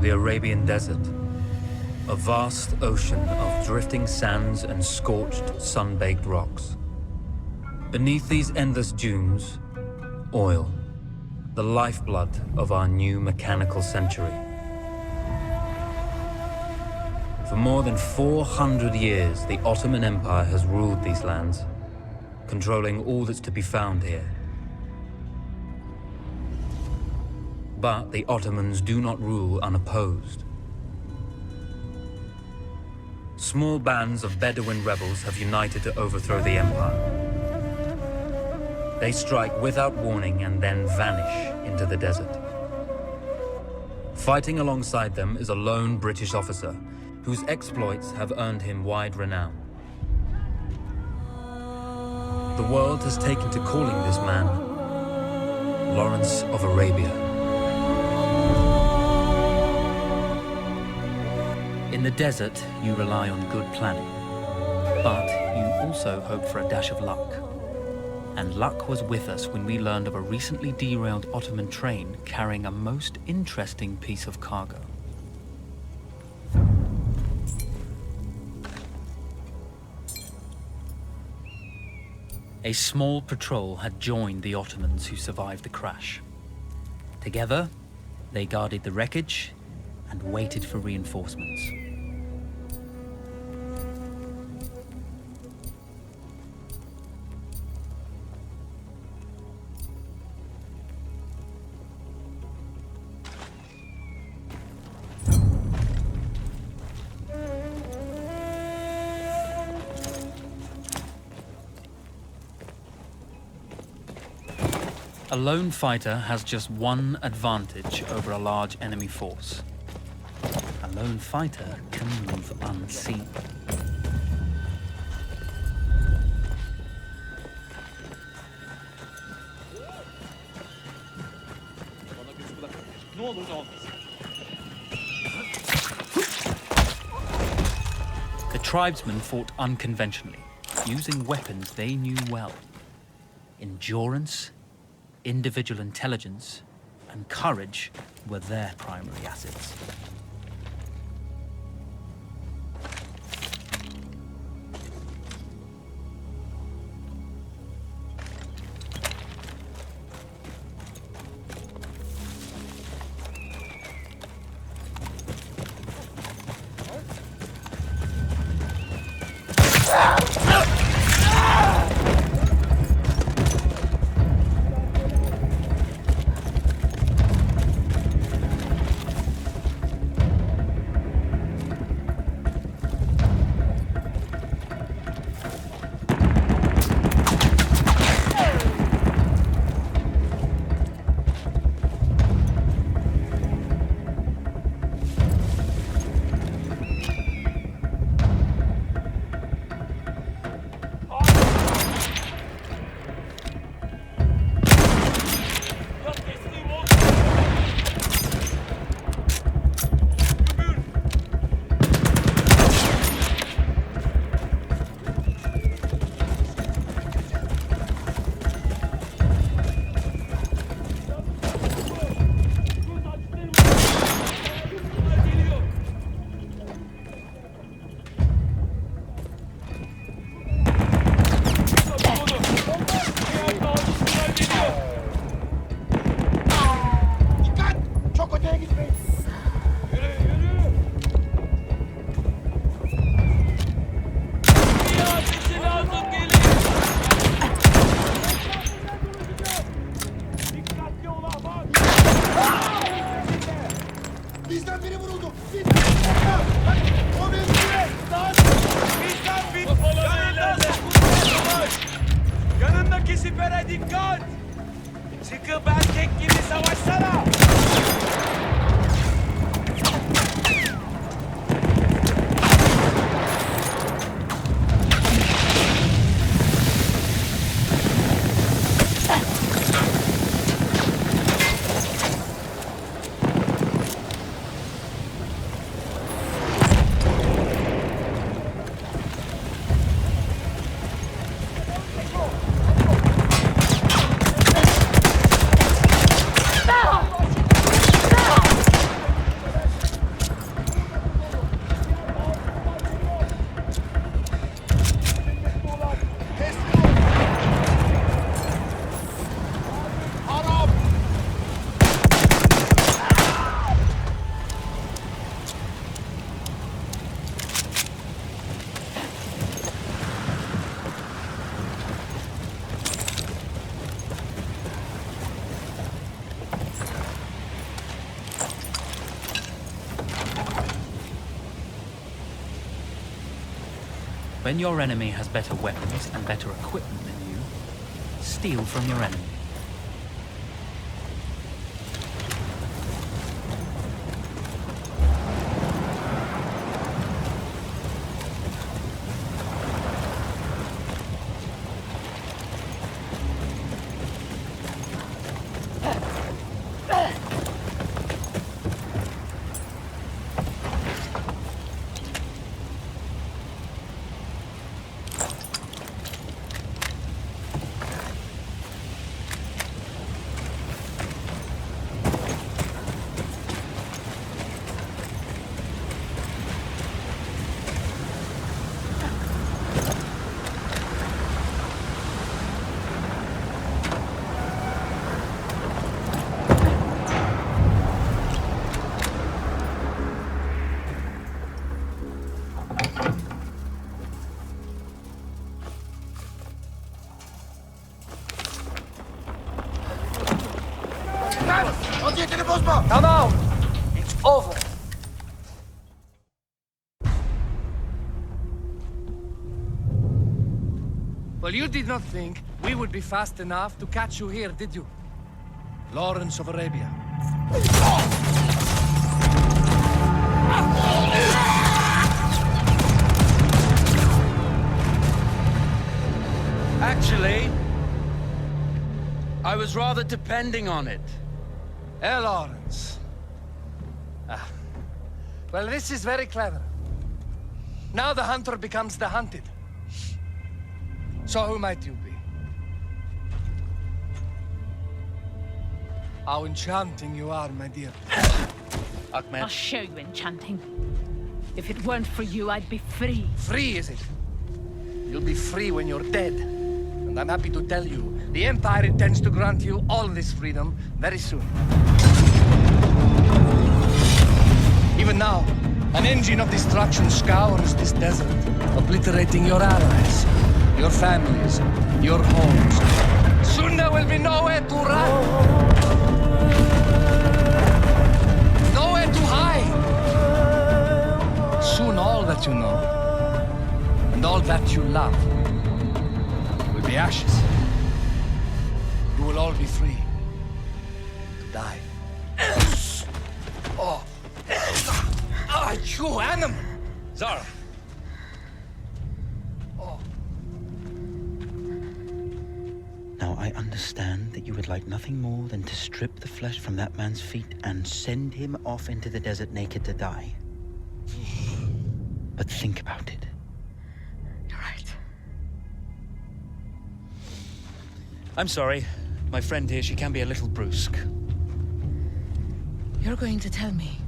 The Arabian Desert. A vast ocean of drifting sands and scorched, sun-baked rocks. Beneath these endless dunes, oil, the lifeblood of our new mechanical century. For more than 400 years, the Ottoman Empire has ruled these lands, controlling all that's to be found here. But the Ottomans do not rule unopposed. Small bands of Bedouin rebels have united to overthrow the empire. They strike without warning and then vanish into the desert. Fighting alongside them is a lone British officer whose exploits have earned him wide renown. The world has taken to calling this man Lawrence of Arabia. In the desert, you rely on good planning, but you also hope for a dash of luck. And luck was with us when we learned of a recently derailed Ottoman train carrying a most interesting piece of cargo. A small patrol had joined the Ottomans who survived the crash. Together, they guarded the wreckage and waited for reinforcements. A lone fighter has just one advantage over a large enemy force. A lone fighter can move unseen. The tribesmen fought unconventionally, using weapons they knew well. Endurance, individual intelligence, and courage were their primary assets. Sipere dikkat! Çıkıp erkek gibi savaşsana! When your enemy has better weapons and better equipment than you, steal from your enemy. Come out! It's over! Well, you did not think we would be fast enough to catch you here, did you? Lawrence of Arabia. Actually, I was rather depending on it. Lawrence. Well, this is very clever. Now the hunter becomes the hunted. So who might you be? How enchanting you are, my dear. Ahmed. I'll show you enchanting. If it weren't for you, I'd be free. Free, is it? You'll be free when you're dead. And I'm happy to tell you, the Empire intends to grant you all this freedom very soon. Even now, an engine of destruction scours this desert, obliterating your allies, your families, your homes. Soon there will be nowhere to run. Nowhere to hide. Soon all that you know, and all that you love, will be ashes. You will all be free to die. Oh. Ah, you animal! Zara. Oh. Now I understand that you would like nothing more than to strip the flesh from that man's feet and send him off into the desert naked to die. But think about it. You're right. I'm sorry. My friend here, she can be a little brusque. You're going to tell me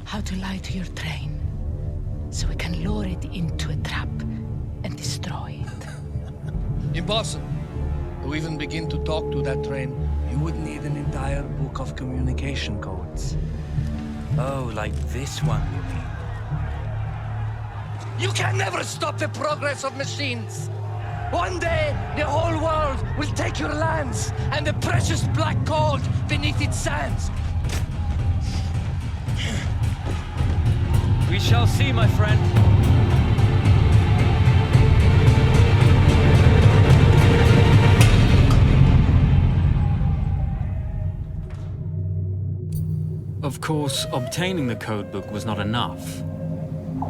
how to lie to your train, so we can lure it into a trap and destroy it. Impossible. To even begin to talk to that train, you would need an entire book of communication codes. Oh, like this one, you mean? You can never stop the progress of machines! One day, the whole world will take your lands and the precious black gold beneath its sands. We shall see, my friend. Of course, obtaining the codebook was not enough.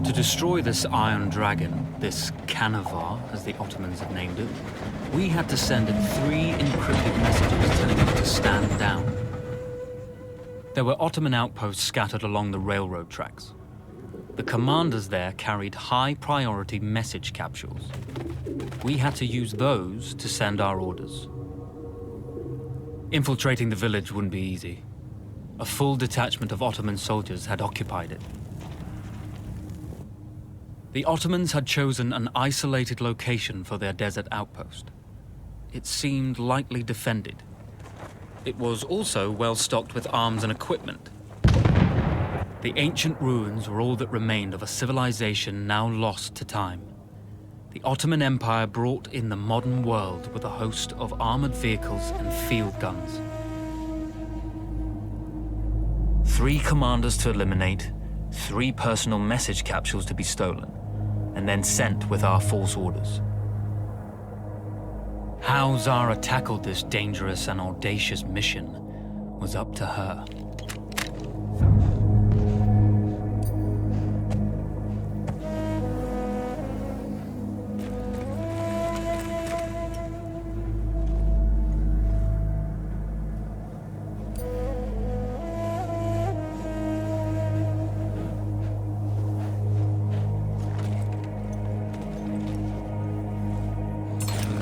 To destroy this Iron Dragon, this Canavar, as the Ottomans had named it, we had to send it 3 encrypted messages telling it to stand down. There were Ottoman outposts scattered along the railroad tracks. The commanders there carried high-priority message capsules. We had to use those to send our orders. Infiltrating the village wouldn't be easy. A full detachment of Ottoman soldiers had occupied it. The Ottomans had chosen an isolated location for their desert outpost. It seemed lightly defended. It was also well stocked with arms and equipment. The ancient ruins were all that remained of a civilization now lost to time. The Ottoman Empire brought in the modern world with a host of armored vehicles and field guns. 3 commanders to eliminate, 3 personal message capsules to be stolen, and then sent with our false orders. How Zara tackled this dangerous and audacious mission was up to her.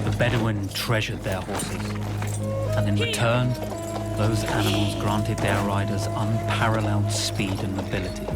The Bedouin treasured their horses, and in return, those animals granted their riders unparalleled speed and mobility.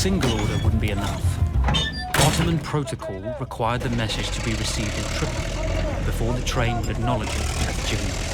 single order wouldn't be enough. Ottoman protocol required the message to be received in triplicate before the train would acknowledge it as genuine.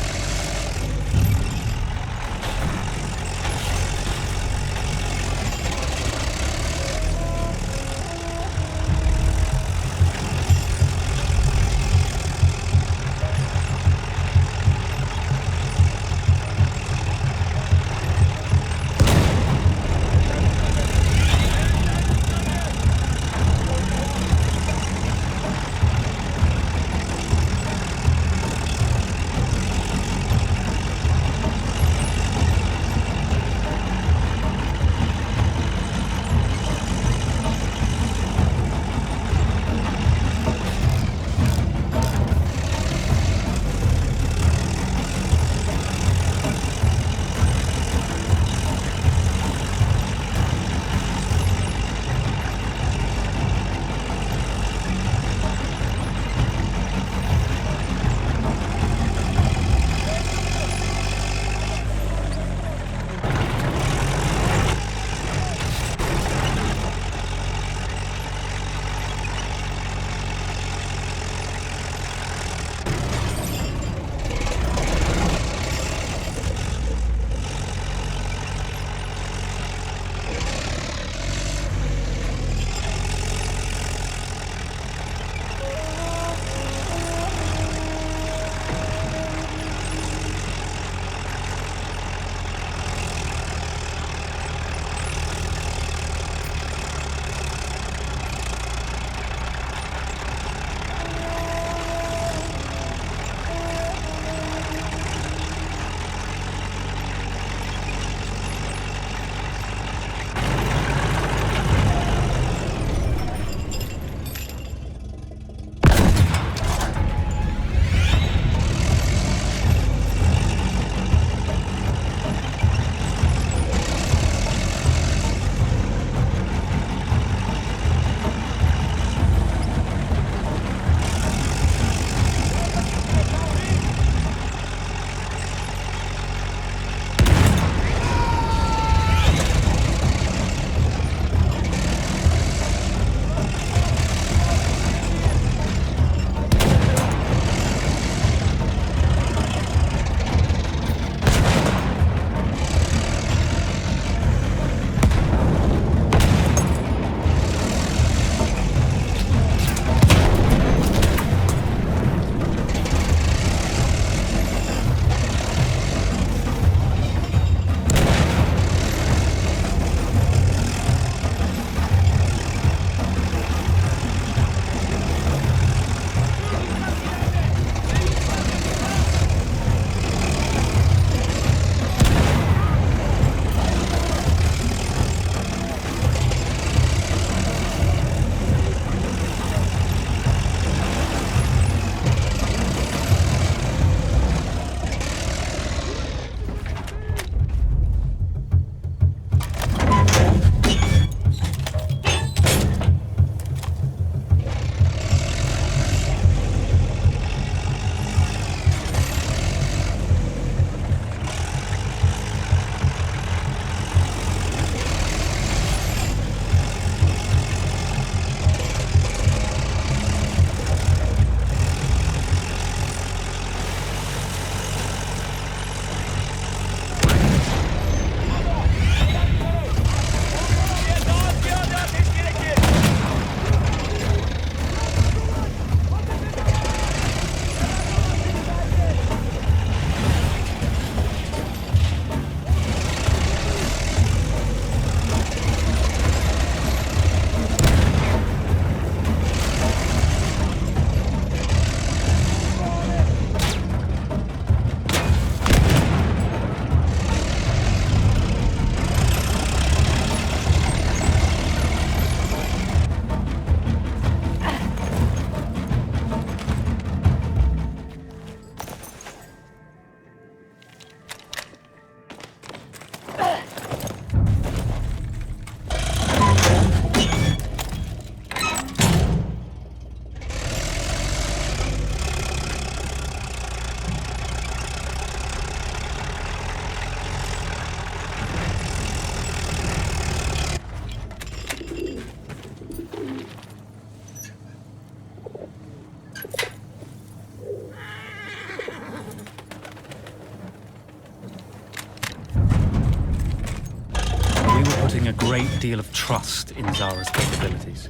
a great deal of trust in Zara's capabilities.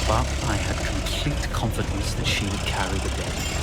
But I had complete confidence that she would carry the day.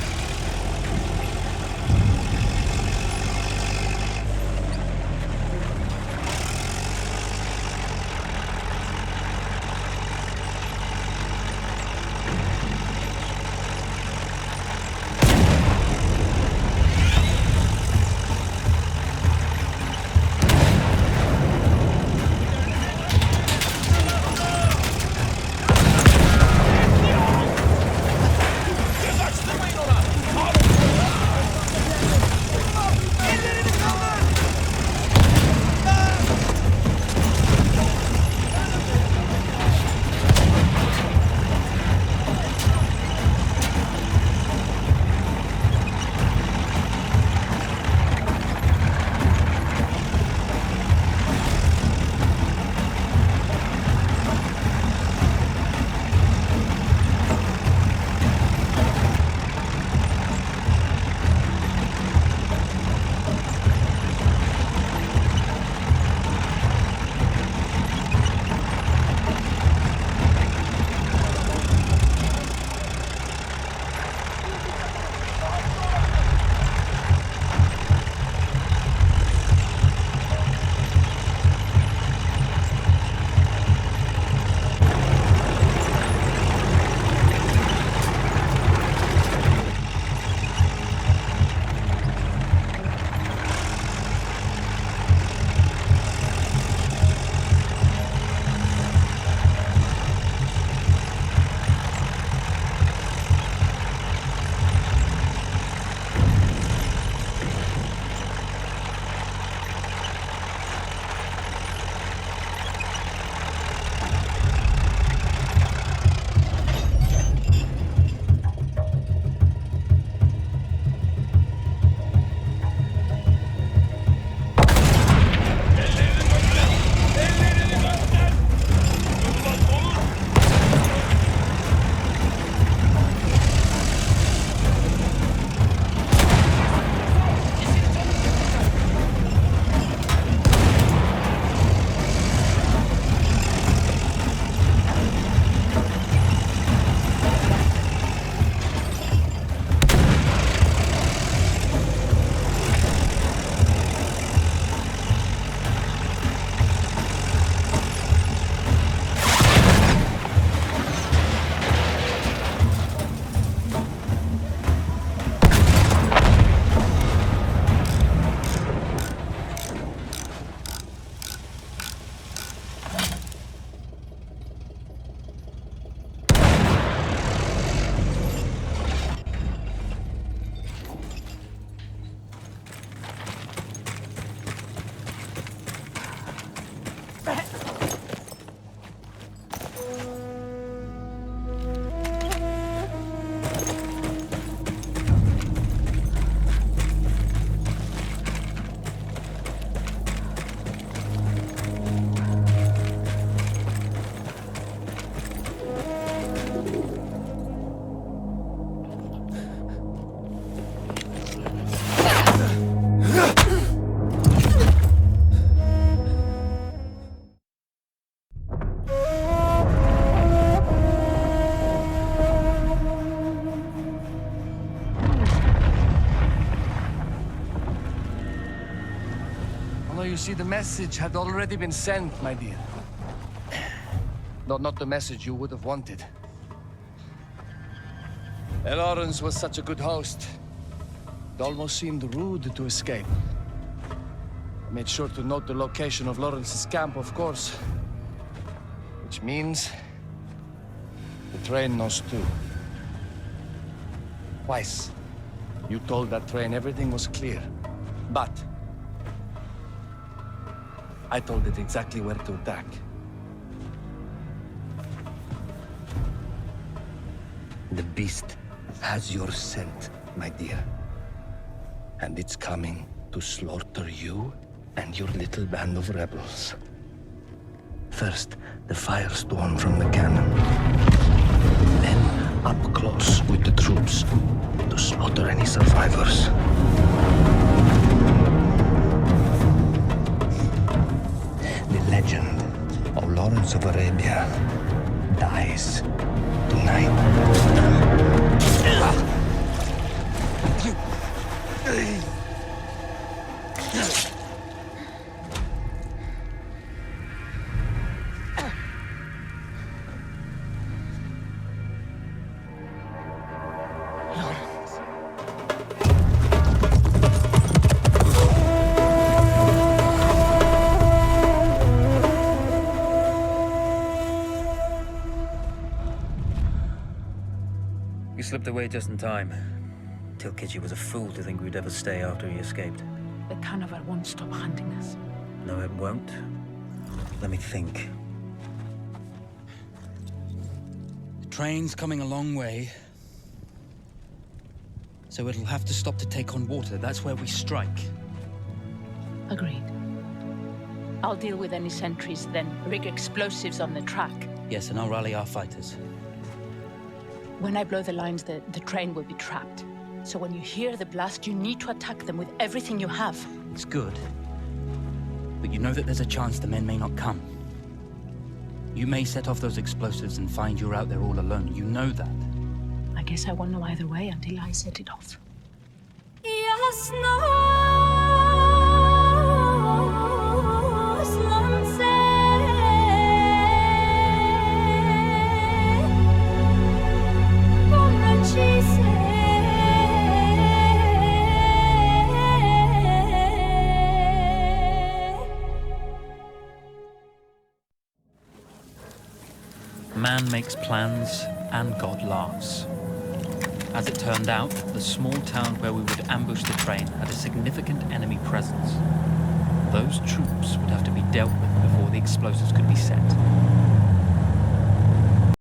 You see, the message had already been sent, my dear. Though not the message you would have wanted. Lawrence was such a good host. It almost seemed rude to escape. I made sure to note the location of Lawrence's camp, of course. Which means the train knows too. Twice, you told that train everything was clear. But I told it exactly where to attack. The beast has your scent, my dear. And it's coming to slaughter you and your little band of rebels. First, the firestorm from the cannon. Then, up close with the troops to slaughter any survivors. The legend Lawrence of Arabia dies tonight. You slipped away just in time. Tilkitchi was a fool to think we'd ever stay after he escaped. The carnival won't stop hunting us. No, it won't. Let me think. The train's coming a long way. So it'll have to stop to take on water. That's where we strike. Agreed. I'll deal with any sentries, then rig explosives on the track. Yes, and I'll rally our fighters. When I blow the lines, the train will be trapped. So when you hear the blast, you need to attack them with everything you have. It's good. But you know that there's a chance the men may not come. You may set off those explosives and find you're out there all alone. You know that. I guess I won't know either way until I set it off. Man makes plans, and God laughs. As it turned out, the small town where we would ambush the train had a significant enemy presence. Those troops would have to be dealt with before the explosives could be set.